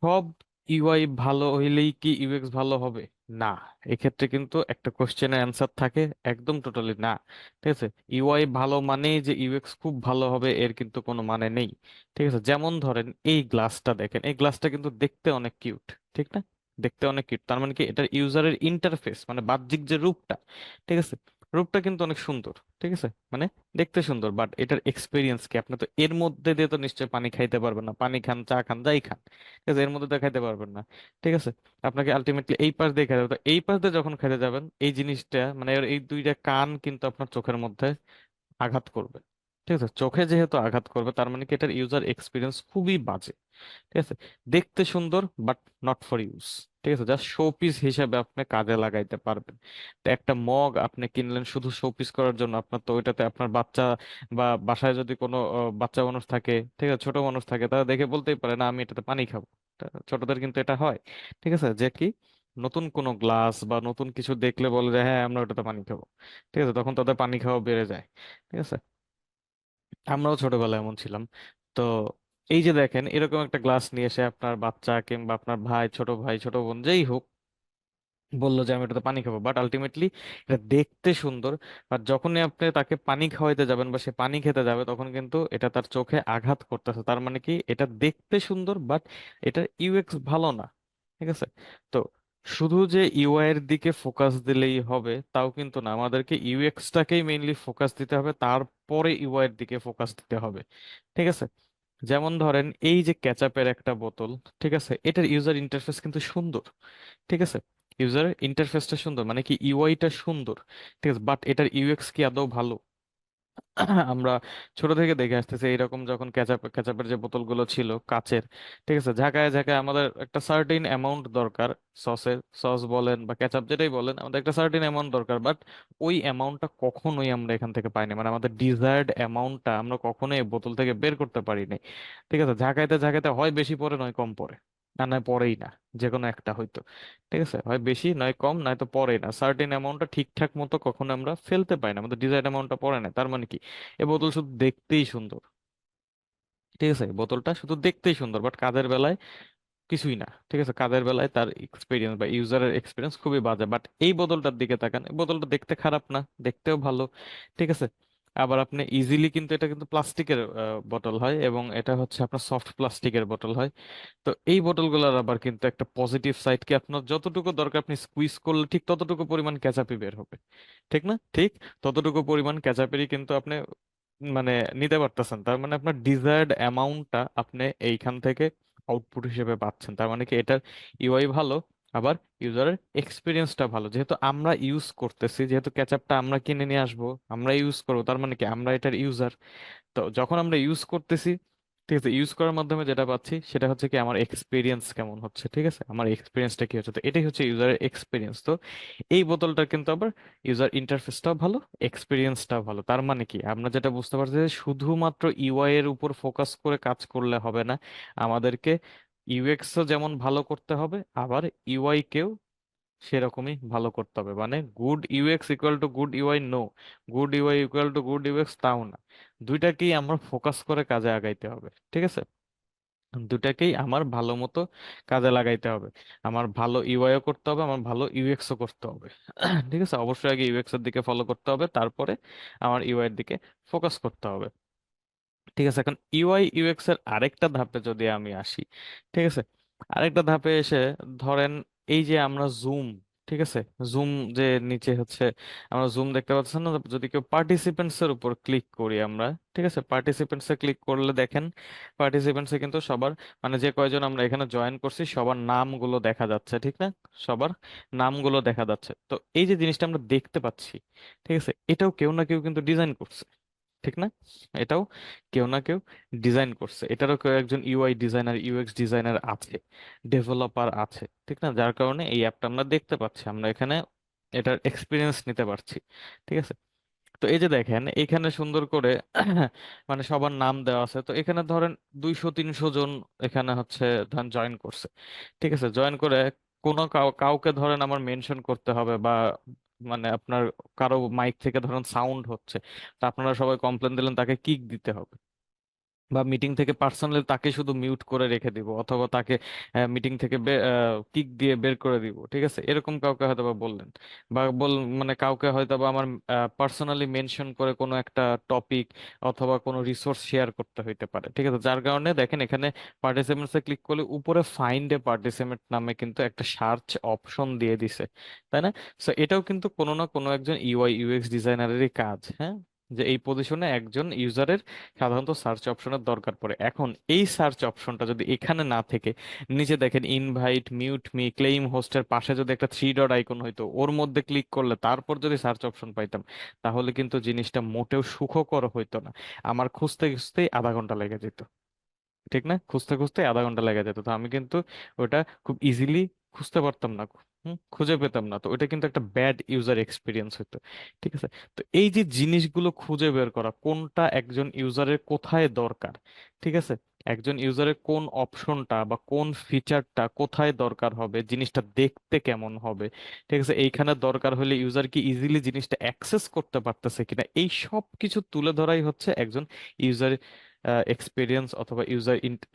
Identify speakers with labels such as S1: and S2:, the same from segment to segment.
S1: সব ইউআই ভালো হইলেই কি ইউএক্স ভালো হবে? না। এক্ষেত্রে কিন্তু একটা কোশ্চেনের অ্যান্সার থাকে, একদম টোটালি না। ঠিক আছে, ইউআই ভালো মানেই যে ইউএক্স খুব ভালো হবে এর কিন্তু কোনো মানে নেই। ঠিক আছে, যেমন ধরেন এই গ্লাসটা দেখেন, এই গ্লাসটা কিন্তু দেখতে অনেক কিউট, ঠিক না? দেখতে অনেক কিউট, তার মানে কি এটার ইউজারের ইন্টারফেস মানে বাহ্যিক যে রূপটা, ঠিক আছে, রূপটা কিন্তু অনেক সুন্দর। ঠিক আছে, মানে দেখতে সুন্দর, বাট এটার এক্সপিরিয়েন্স কি? আপনি তো এর মধ্যে দিয়ে তো নিশ্চয়ই পানি খাইতে পারবেন না, পানি খান, চা খান, যাই খান, ঠিক আছে, এর মধ্যে দিয়ে খাইতে পারবেন না। ঠিক আছে, আপনাকে আলটিমেটলি এই পাশ দিয়ে খাইতে হবে। তো এই পাশ দিয়ে যখন খাইতে যাবেন, এই জিনিসটা মানে এর এই দুইটা কান কিন্তু আপনার চোখের মধ্যে আঘাত করবে। ঠিক আছে, চোখে যেহেতু আঘাত করবে, তার মানে কি এটার ইউজার এক্সপিরিয়েন্স খুবই বাজে। ঠিক আছে, দেখতে সুন্দর বাট নট ফর ইউজ। ঠিক আছে, জাস্ট শো পিস হিসেবে আপনি কাজে লাগাইতে পারবেন। তো একটা মগ আপনি কিনলেন শুধু শো পিস করার জন্য, আপনার তো ওইটাতে আপনার বাচ্চা বা বাসায় যদি কোনো বাচ্চা মানুষ থাকে, ঠিক আছে, ছোট মানুষ থাকে, তারা দেখে বলতেই পারে না আমি এটাতে পানি খাবো। ছোটদের কিন্তু এটা হয়। ঠিক আছে, যে কি নতুন কোনো গ্লাস বা নতুন কিছু দেখলে বলে যে হ্যাঁ আমরা ওটাতে পানি খাবো। ঠিক আছে, তখন তাদের পানি খাওয়া বেড়ে যায়। ঠিক আছে, আমরাও ছোটবেলায় এমন ছিলাম। তো এই যে দেখেন, এরকম একটা গ্লাস নিয়ে এসে আপনার বাচ্চা কিংবা আপনার ভাই ছোট বোন যেই হোক বললো যে আমি এটাতে পানি খাবো, বাট আলটিমেটলি এটা দেখতে সুন্দর। আর যখনই আপনি তাকে পানি খাওয়াইতে যাবেন বা সে পানি খেতে যাবে, তখন কিন্তু এটা তার চোখে আঘাত করতেছে। তার মানে কি এটা দেখতে সুন্দর বাট এটার ইউএক্স ভালো না। ঠিক আছে, তো শুধু যে ইউআই এর দিকে ফোকাস দিলেই হবে তাও কিন্তু না, আমাদেরকে ইউএক্সটাকেই মেইনলি ফোকাস দিতে হবে, তারপরে ইউআই এর দিকে ফোকাস দিতে হবে। ঠিক আছে, যেমন ধরেন এই যে ক্যাচাপের একটা বোতল, ঠিক আছে, এটার ইউজার ইন্টারফেস কিন্তু সুন্দর। ঠিক আছে, ইউজার ইন্টারফেসটা সুন্দর মানে কি ইউআইটা সুন্দর। ঠিক আছে, বাট এটার ইউএক্স কি আদৌ ভালো? আমরা ছোট থেকে দেখে আসতেছি এইরকম, যখন ক্যাচাপের যে বোতলগুলো ছিল কাচের, ঠিক আছে, ঝাঁকায় ঝাঁকায় আমাদের একটা সার্টেন অ্যামাউন্ট দরকার, সসের, সস বলেন বা ক্যাচাপ যেটাই বলেন, আমাদের একটা সার্টেন অ্যামাউন্ট দরকার, বাট ওই অ্যামাউন্টটা কখনোই আমরা এখান থেকে পাইনি, মানে আমাদের ডিজায়ার্ড অ্যামাউন্টটা আমরা কখনোই এই বোতল থেকে বের করতে পারিনি। ঠিক আছে, ঝাঁকাইতে ঝাঁকাইতে হয় বেশি পড়ে নয় কম পড়ে, আর নয় পড়েই না, যে কোনো একটা হয়তো। ঠিক আছে, হয় বেশি নয় কম, নয় তো পড়েই না, সার্টেন অ্যামাউন্টটা ঠিকঠাক মতো কখনো আমরা ফেলতে পাই না, আমাদের ডিজায়ার্ড অ্যামাউন্টটা পড়ে না। তার মানে কি এই বোতল শুধু দেখতেই সুন্দর। ঠিক আছে, বোতলটা শুধু দেখতেই সুন্দর বাট কাজের বেলায় কিছুই না। ঠিক আছে, কাজের বেলায় তার এক্সপিরিয়েন্স বা ইউজারের এক্সপিরিয়েন্স খুবই বাজে। বাট এই বোতলটার দিকে তাকান, এই বোতলটা দেখতে খারাপ না, দেখতেও ভালো। ঠিক আছে, আবার আপনি ইজিলি কিন্তু এটা কিন্তু প্লাস্টিকের বোতল হয় এবং এটা হচ্ছে আপনার সফট প্লাস্টিকের বোতল হয়। তো এই বোতলগুলোর আবার কিন্তু একটা পজিটিভ সাইড কি, আপনার যতটুকু দরকার আপনি স্কুইজ করলে ঠিক ততটুকু পরিমাণ ক্যাচাপি বের হবে। ঠিক না? ঠিক ততটুকু পরিমাণ ক্যাচাপেরই কিন্তু আপনি মানে নিতে পারতেছেন। তার মানে আপনার ডিজায়ার্ড অ্যামাউন্টটা আপনি এইখান থেকে আউটপুট হিসেবে পাচ্ছেন। তার মানে কি এটার ইউআই ভালো, আবার ইউজারের এক্সপিরিয়েন্সটা ভালো। যেহেতু আমরা ইউজ করতেছি, যেহেতু ক্যাচআপটা আমরা কিনে নিয়ে আসবো, আমরা ইউজ করবো, তার মানে কি আমরা এটার ইউজার। তো যখন আমরা ইউজ করতেছি, ঠিক আছে, ইউজ করার মাধ্যমে যেটা পাচ্ছি সেটা হচ্ছে কি আমার এক্সপিরিয়েন্স কেমন হচ্ছে। ঠিক আছে, আমার এক্সপিরিয়েন্সটা কি হচ্ছে, তো এটাই হচ্ছে ইউজারের এক্সপিরিয়েন্স। তো এই বোতলটা কিন্তু আবার ইউজার ইন্টারফেসটাও ভালো, এক্সপিরিয়েন্সটাও ভালো। তার মানে কি আমরা যেটা বুঝতে পারছি যে শুধুমাত্র ইউআই এর উপর ফোকাস করে কাজ করলে হবে না, আমাদেরকে ইউএক্সও যেমন ভালো করতে হবে, আবার ইউআই কেও সেরকমই ভালো করতে হবে। মানে good UX equal to good UI, no. Good UI equal to good UX, তাও না। দুইটাকেই আমরা ফোকাস করে কাজে আগাইতে হবে। ঠিক আছে, দুটাকেই আমার ভালো মতো কাজে লাগাইতে হবে। আমার ভালো ইউআইও করতে হবে, আমার ভালো ইউএক্সও করতে হবে। ঠিক আছে, অবশ্যই আগে ইউএক্স এর দিকে ফলো করতে হবে, তারপরে আমার ইউআই এর দিকে ফোকাস করতে হবে। ঠিক আছে, এখন ইউআই ইউএক্স এর আরেকটা ধাপে যদি আমি আসি, ঠিক আছে, আরেকটা ধাপে এসে ধরেন এই যে আমরা জুম, ঠিক আছে, জুম যে নিচে হচ্ছে আমরা জুম দেখতে পাচ্ছেন না, যদি কেউ পার্টিসিপেন্টস এর উপর ক্লিক করি আমরা, ঠিক আছে, পার্টিসিপেন্টস এ ক্লিক করলে দেখেন পার্টিসিপেন্টস এ কিন্তু সবার মানে যে কয়জন আমরা এখানে জয়েন করছি সবার নামগুলো দেখা যাচ্ছে, ঠিক না? সবার নামগুলো দেখা যাচ্ছে। তো এই যে জিনিসটা আমরা দেখতে পাচ্ছি, ঠিক আছে, এটাও কেউ না কেউ কিন্তু ডিজাইন করছে, ঠিক না? এটাও কেউ না কেউ ডিজাইন করছে, এটারও কেউ একজন ইউআই ডিজাইনার, ইউএক্স ডিজাইনার আছে, ডেভেলপার আছে, ঠিক না? যার কারণে এই অ্যাপটা আমরা দেখতে পাচ্ছি, আমরা এখানে এটার এক্সপিরিয়েন্স নিতে পারছি। ঠিক আছে, তো এই যে দেখেন এখানে সুন্দর করে মানে সবার নাম দেওয়া আছে। তো এখানে ধরেন 200-300 জন এখানে হচ্ছে ধরেন জয়েন করছে। ঠিক আছে, জয়েন করে কোনো কাউকে ধরেন আমার মেনশন করতে হবে বা মানে আপনার কারো মাইক থেকে ধরেন সাউন্ড হচ্ছে, তা আপনারা সবাই কমপ্লেন দিলেন, তাকে কিক দিতে হবে। বা মিটিং থেকে পার্সোনালি তাকে শুধু মিউট করে রেখে দিব, অথবা তাকে মিটিং থেকে কিক দিয়ে বের করে দিব, ঠিক আছে, এরকম কাউকে হয়তো বা বললেন। বা মানে কাউকে হয়তো বা আমার পার্সোনালি মেনশন করে কোনো একটা টপিক অথবা কোনো রিসোর্স শেয়ার করতে হইতে পারে, ঠিক আছে, যার কারণে দেখেন এখানে পার্টিসিপেন্টসে ক্লিক করলে উপরে ফাইন্ড এ পার্টিসিপেন্ট নামে কিন্তু একটা সার্চ অপশন দিয়ে দিছে, তাই না? সো এটাও কিন্তু কোনো না কোনো একজন ইউআই ইউএক্স ডিজাইনারেরই কাজ, হ্যাঁ, যে এই পজিশনে একজন ইউজারের সাধারণত সার্চ অপশনের দরকার পড়ে। এখন এই সার্চ অপশনটা যদি এখানে না থেকে নিচে দেখেন ইনভাইট, মিউট মি, ক্লেইম হোস্টের পাশে যদি একটা থ্রি ডট আইকন হইতো, ওর মধ্যে ক্লিক করলে তারপর যদি সার্চ অপশন পাইতাম, তাহলে কিন্তু জিনিসটা মোটেও সুখকর হইতো না। আমার খুঁজতে খুঁজতেই আধা ঘন্টা লেগে যেত, ঠিক না? খুঁজতে খুঁজতে আধা ঘন্টা লেগে যেত, তো আমি কিন্তু ওটা খুব ইজিলি খুঁজতে পারতাম না, খুঁজে পেতাম না, তো ওটা কিন্তু একটা ব্যাড ইউজার এক্সপিরিয়েন্স হতো, ঠিক আছে। তো এই যে জিনিসগুলো খুঁজে বের করা কোনটা একজন ইউজারের কোথায় দরকার, ঠিক আছে, একজন ইউজারের কোন অপশনটা বা কোন ফিচারটা কোথায় দরকার হবে, জিনিসটা দেখতে কেমন হবে, ঠিক আছে, এইখানে দরকার হলে ইউজার কি ইজিলি জিনিসটা অ্যাক্সেস করতে পারতেছে কিনা, এই সব কিছু তুলে ধরাই হচ্ছে একজন ইউজার এক্সপিরিয়েন্স অথবা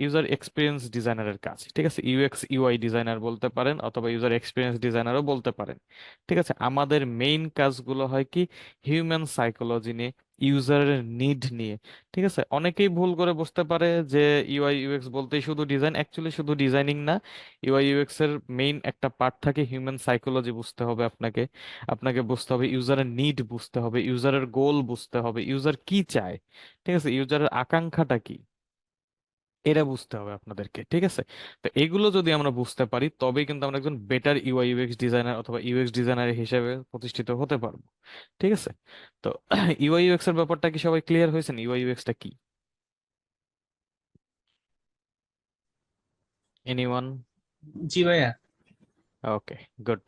S1: ইউজার এক্সপিরিয়েন্স ডিজাইনারের কাজ, ঠিক আছে। ইউএক্স ইউআই ডিজাইনার বলতে পারেন অথবা ইউজার এক্সপিরিয়েন্স ডিজাইনারও বলতে পারেন, ঠিক আছে। আমাদের মেইন কাজগুলো হয় কি, হিউম্যান সাইকোলজি নিয়ে, ইউজারের নিড নিয়ে, ঠিক আছে। অনেকেই ভুল করে বুঝতে পারে যে ইউআই ইউএক্স বলতেই শুধু ডিজাইন, অ্যাকচুয়ালি শুধু ডিজাইনিং না, ইউআই ইউএক্স এর মেইন একটা পার্ট থাকে হিউম্যান সাইকোলজি বুঝতে হবে আপনাকে। আপনাকে বুঝতে হবে ইউজারের নিড, বুঝতে হবে ইউজারের গোল, বুঝতে হবে ইউজার কি চায়, ঠিক আছে, ইউজারের আকাঙ্ক্ষাটা কি, এটা বুঝতে হবে আপনাদেরকে, ঠিক আছে। তো এগুলো যদি আমরা বুঝতে পারি তবেই কিন্তু আমরা একজন বেটার ইউআই ইউএক্স ডিজাইনার অথবা ইউএক্স ডিজাইনার হিসেবে প্রতিষ্ঠিত হতে পারবো, ঠিক আছে। তো ইউআই ইউএক্স এর ব্যাপারটা কি সবাই ক্লিয়ার হয়েছেন, ইউআই ইউএক্স টা কি? এনিওয়ান?
S2: জি ভাইয়া।
S1: ওকে, গুড।